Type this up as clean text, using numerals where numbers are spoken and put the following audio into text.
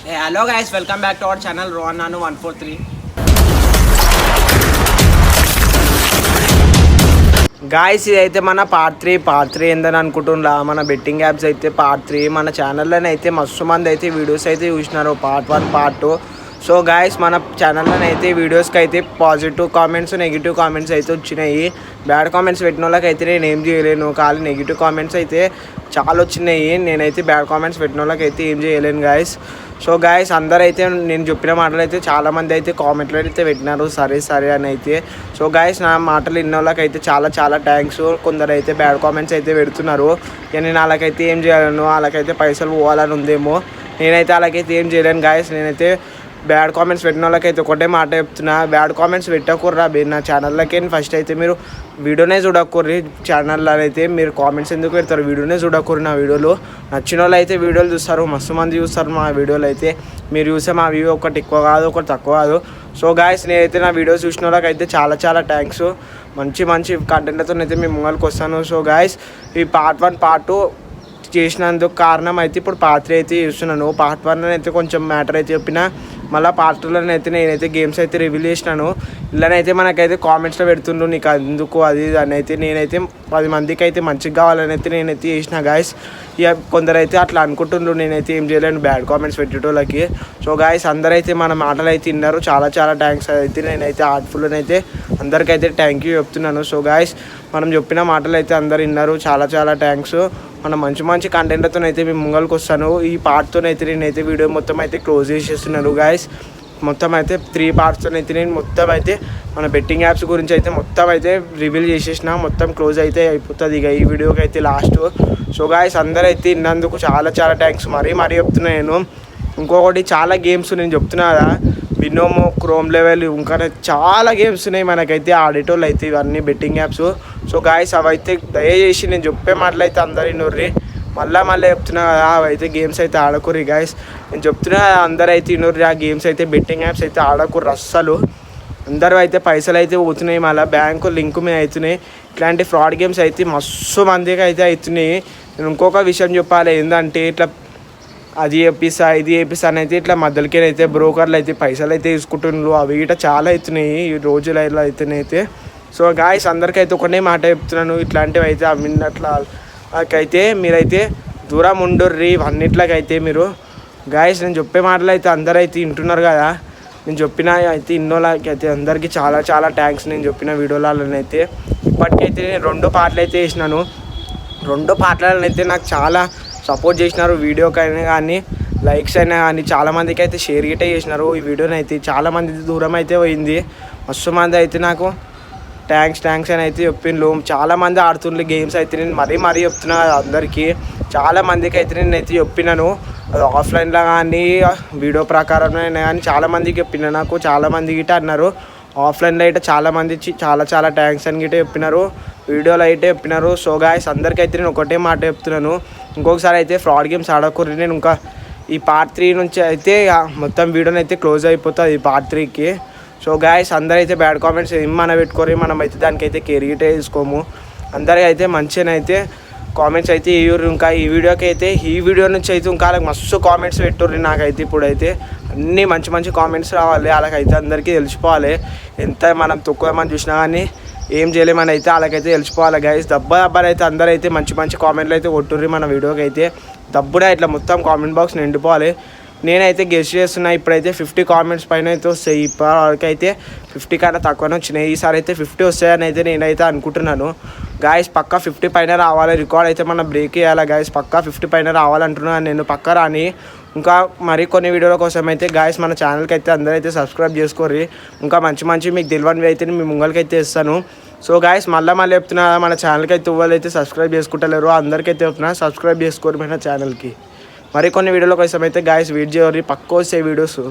Hey, hello guys, welcome back to our channel Rohan Nanu 143. Guys ఇదైతే మన part three ఏందని అనుకుంటున్నా. మన బెట్టింగ్ యాప్స్ అయితే పార్ట్ 3 మన ఛానల్లోనే అయితే మస్తు మంది అయితే వీడియోస్ అయితే చూసినారు పార్ట్ 1 పార్ట్ 2. సో గాయస్ మన ఛానల్లోనే అయితే వీడియోస్కి అయితే పాజిటివ్ కామెంట్స్ నెగిటివ్ కామెంట్స్ అయితే వచ్చినాయి. బ్యాడ్ కామెంట్స్ పెట్టిన వాళ్ళకి అయితే నేను ఏం చేయలేను, ఖాళీ నెగిటివ్ కామెంట్స్ అయితే చాలా వచ్చినాయి. నేనైతే బ్యాడ్ కామెంట్స్ పెట్టిన వాళ్ళకి అయితే ఏం చేయలేను గాయస్. సో గాయస్ అందరైతే నేను చెప్పిన మాటలు అయితే చాలామంది అయితే కామెంట్లు అయితే పెట్టినారు సరే సరే అని అయితే. సో గాయస్ నా మాటలు విన్న వాళ్ళకి అయితే చాలా చాలా థ్యాంక్స్. కొందరు అయితే బ్యాడ్ కామెంట్స్ అయితే పెడుతున్నారు. ఇక నేను వాళ్ళకైతే ఏం చేయలేను, వాళ్ళకైతే పైసలు పోవాలని ఉందేమో. నేనైతే వాళ్ళకైతే ఏం చేయలేను గాయస్. నేనైతే బ్యాడ్ కామెంట్స్ పెట్టిన వాళ్ళకైతే ఒకటే మాట చెప్తున్నా, బ్యాడ్ కామెంట్స్ పెట్టకూర్రా నా ఛానల్లోకి. ఫస్ట్ అయితే మీరు వీడియోనే చూడకూర్రి. ఛానల్లో అయితే మీరు కామెంట్స్ ఎందుకు పెడతారు, వీడియోనే చూడకూర్రి. నా వీడియోలు నచ్చిన వాళ్ళు అయితే వీడియోలు చూస్తారు, మస్తు మంది చూస్తారు మా వీడియోలు అయితే. మీరు చూసే మా వ్యూ ఒకటి ఎక్కువ కాదు ఒకటి తక్కువ కాదు. సో గాయస్ నేనైతే నా వీడియోస్ చూసిన వాళ్ళకైతే చాలా చాలా థ్యాంక్స్. మంచి మంచి కంటెంట్తో అయితే మేము ముంగల్కి వస్తాను. సో గాయస్ ఈ పార్ట్ 1 పార్ట్ 2 చేసినందుకు కారణం అయితే ఇప్పుడు పార్ట్ 3 అయితే చూస్తున్నాను. పార్ట్ 1 అయితే కొంచెం మ్యాటర్ అయితే చెప్పిన, మళ్ళీ పార్ట్ 2లో అయితే నేనైతే గేమ్స్ అయితే రివీల్ చేసినాను. ఇలానైతే మనకైతే కామెంట్స్లో పెడుతుండ్రు నీకు అందుకు అది అని అయితే. నేనైతే 10 మందికి అయితే మంచిగా కావాలని అయితే నేనైతే చేసిన గాయస్. ఇక కొందరైతే అట్లా అనుకుంటుండ్రు, నేనైతే ఏం చేయలేను బ్యాడ్ కామెంట్స్ పెట్టేటోళ్ళకి. సో గాయస్ అందరైతే మన మాటలు అయితే విన్నారు, చాలా చాలా థ్యాంక్స్ అయితే. నేనైతే హార్ట్ఫుల్ అయితే అందరికైతే థ్యాంక్ యూ చెప్తున్నాను. సో గాయస్ మనం చెప్పిన మాటలు అయితే అందరు విన్నారు, చాలా చాలా థ్యాంక్స్. మనం మంచి మంచి కంటెంట్తో అయితే మేము ముంగల్కి వస్తాను. ఈ పార్ట్తో అయితే నేనైతే వీడియో మొత్తం అయితే క్లోజ్ చేసేస్తున్నాను గాయస్. మొత్తం అయితే 3 పార్ట్స్తో అయితే నేను మొత్తం అయితే మన బెట్టింగ్ యాప్స్ గురించి అయితే మొత్తం అయితే రివీల్ చేసేసిన, మొత్తం క్లోజ్ అయితే అయిపోతుంది ఇక ఈ వీడియోకి అయితే లాస్ట్. సో గాయస్ అందరైతే విన్నందుకు చాలా చాలా థ్యాంక్స్. మరీ చెప్తున్నా నేను. ఇంకొకటి చాలా గేమ్స్ నేను చెప్తున్నా కదా, బినోమో క్రోమ్ లెవెల్ ఇంకా చాలా గేమ్స్ ఉన్నాయి మనకైతే ఆడేటోళ్ళు అయితే ఇవన్నీ బెట్టింగ్ యాప్స్. సో గాయస్ అవైతే దయచేసి నేను చెప్పే మాటలు అయితే అందరు వినుర్రి. మళ్ళీ చెప్తున్నా కదా అవైతే గేమ్స్ అయితే ఆడకూర్రి గాయస్. నేను చెప్తున్నా అందరూ అయితే వినుర్రి, ఆ గేమ్స్ అయితే బెట్టింగ్ యాప్స్ అయితే ఆడకూర్రి అస్సలు. అందరూ అయితే పైసలు అయితే పోతున్నాయి, మళ్ళీ బ్యాంకు లింక్ మీద అవుతున్నాయి. ఇట్లాంటి ఫ్రాడ్ గేమ్స్ అయితే మస్తు మందికి అయితే అవుతున్నాయి. నేను ఇంకొక విషయం చెప్పాలి ఏంటంటే, ఇట్లా అది చేపిస్తా ఇది చేపిస్తా అని అయితే ఇట్లా మధ్యలోకి అయితే బ్రోకర్లు అయితే పైసలు అయితే తీసుకుంటున్నారు. అవి ఇట చాలా అవుతున్నాయి ఈ రోజులలో అయితే. సో గాయస్ అందరికైతే ఒకటే మాట చెప్తున్నాను, ఇట్లాంటివి అయితే అవిన్నట్లకైతే మీరైతే దూరం ఉండుర్రి అన్నిట్లకైతే మీరు. గాయస్ నేను చెప్పే మాటలు అయితే అందరైతే వింటున్నారు కదా, నేను చెప్పిన అయితే ఇన్నోళ్ళకి అయితే అందరికీ చాలా చాలా థ్యాంక్స్. నేను చెప్పిన వీడియోలనైతే ఇప్పటికైతే నేను 2 పార్ట్లు అయితే వేసినాను. 2 పార్ట్లనైతే నాకు చాలా సపోర్ట్ చేసినారు. వీడియోకైనా కానీ లైక్స్ అయినా కానీ చాలామందికి అయితే షేర్ గిట్టే చేసినారు ఈ వీడియోని అయితే. చాలామంది దూరం అయితే పోయింది, మస్తు మంది అయితే నాకు థ్యాంక్స్ అని అయితే చెప్పిండ్రు. చాలామంది ఆడుతుండ్రు గేమ్స్ అయితే. నేను మరీ చెప్తున్నా అందరికీ, చాలామందికి అయితే నేనైతే చెప్పినాను. అది ఆఫ్లైన్లో కానీ వీడియో ప్రకారమైనా కానీ చాలామందికి చెప్పిన, నాకు చాలామంది గిట్ట అన్నారు. ఆఫ్లైన్లో అయితే చాలామంది చాలా చాలా థ్యాంక్స్ అని గిట్ట చెప్పినారు, వీడియోలో అయితే చెప్పినారు. సో గాయస్ అందరికైతే నేను ఒకటే మాట చెప్తున్నాను, ఇంకొకసారి అయితే ఫ్రాడ్ గేమ్స్ ఆడకూడదు. నేను ఇంకా ఈ పార్ట్ 3 నుంచి అయితే మొత్తం వీడియోని అయితే క్లోజ్ అయిపోతుంది ఈ పార్ట్ 3కి. సో గాయస్ అందరైతే బ్యాడ్ కామెంట్స్ ఏమన్నా పెట్టుకోరు, మనం అయితే దానికైతే కేర్ గిట్టే తీసుకోము. అందరికీ అయితే మంచిగానైతే కామెంట్స్ అయితే ఇవ్వరు. ఇంకా ఈ వీడియో నుంచి అయితే ఇంకా వాళ్ళకి మస్తు కామెంట్స్ పెట్టుర్రు. నాకైతే ఇప్పుడైతే అన్నీ మంచి కామెంట్స్ రావాలి, వాళ్ళకైతే అందరికీ తెలిసిపోవాలి. ఎంత మనం తక్కువ మంది చూసినా కానీ ఏం చేయలేమని అయితే వాళ్ళకైతే తెలిసిపోవాలి గైస్. దెబ్బలు అందరైతే మంచి కామెంట్లు అయితే కొట్టుర్రి మన వీడియోకి అయితే. దబ్బుడా ఇట్లా మొత్తం కామెంట్ బాక్స్ నిండిపోవాలి. నేనైతే గెస్ట్ చేస్తున్నా ఇప్పుడైతే 50 కామెంట్స్ పైన అయితే వస్తాయి. ఇప్పటికైతే 50 కన్నా తక్కువనే వచ్చినాయి. ఈసారి అయితే 50 వస్తాయని అయితే నేనైతే అనుకుంటున్నాను గాయస్. పక్కా 50 పైన రావాలి. రికార్డ్ అయితే మనం బ్రేక్ చేయాలి గాయస్. పక్కా 50 పైన రావాలంటున్నాను నేను, పక్కా రాని. ఇంకా మరి కొన్ని వీడియోల కోసం అయితే గాయస్ మన ఛానల్కి అయితే అందరైతే సబ్స్క్రైబ్ చేసుకోర్రి. ఇంకా మంచి మీకు తెలియనివి అయితే మీ ముంగలకైతే ఇస్తాను. సో గాయస్ మళ్ళీ చెప్తున్నా, మన ఛానల్కి అయితే అయితే సబ్స్క్రైబ్ చేసుకుంటలేరు. అందరికైతే చెప్తున్నా సబ్స్క్రైబ్ చేసుకోరు మన ఛానల్కి. మరి కొన్ని వీడియోల కోసం అయితే గాయస్ వెయిట్ చేయరు, పక్క వస్తే వీడియోస్.